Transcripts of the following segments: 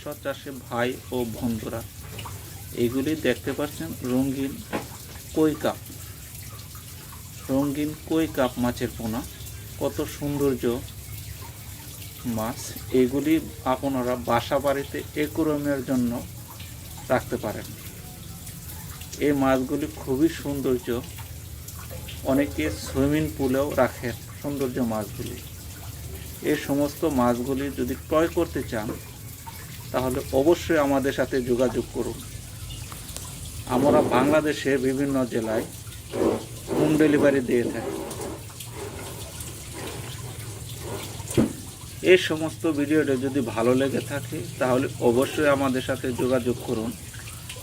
মৎস্য চাষী ভাই ও বন্ধুরা, এগুলি দেখতে পাচ্ছেন রঙিন কই কাপ মাছের পোনা। কত সৌন্দর্য মাছ। এগুলি আপনারা বাসা বাড়িতে অ্যাকুয়ারিয়ামের জন্য রাখতে পারেন। এই মাছগুলি খুবই সৌন্দর্য, অনেকে সুইমিং পুলেও রাখেন সৌন্দর্য মাছগুলি। এই সমস্ত মাছগুলি যদি ক্রয় করতে চান তাহলে অবশ্যই আমাদের সাথে যোগাযোগ করুন। আমরা বাংলাদেশে বিভিন্ন জেলায় হোম ডেলিভারি দিয়ে থাকি। এই সমস্ত ভিডিওটা যদি ভালো লেগে থাকে তাহলে অবশ্যই আমাদের সাথে যোগাযোগ করুন।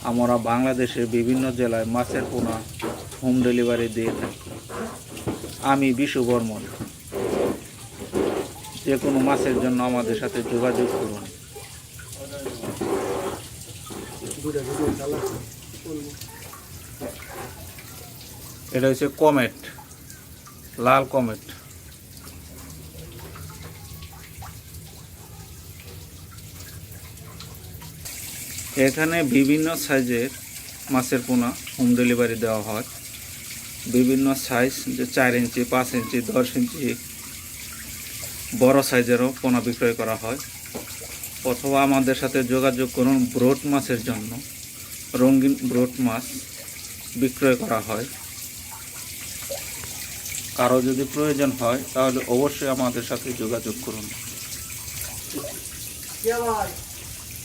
আমরা বাংলাদেশের বিভিন্ন জেলায় মাছের পোনা হোম ডেলিভারি দিয়ে থাকি। আমি বিশু বর্মন। যে কোনো মাছের জন্য আমাদের সাথে যোগাযোগ করুন। এটা হচ্ছে কমেট, লাল কমেট। এখানে বিভিন্ন সাইজের মাছের পোনা হোম ডেলিভারি দেওয়া হয়। বিভিন্ন সাইজ, যে 4 ইঞ্চি, 5 ইঞ্চি, 10 ইঞ্চি, বড় সাইজেরও পোনা বিক্রয় করা হয়। অথবা আমাদের সাথে যোগাযোগ করুন ব্রোড মাছের জন্য। রঙিন ব্রোড মাছ বিক্রয় করা হয়। কারো যদি প্রয়োজন হয় তাহলে অবশ্যই আমাদের সাথে যোগাযোগ করুন।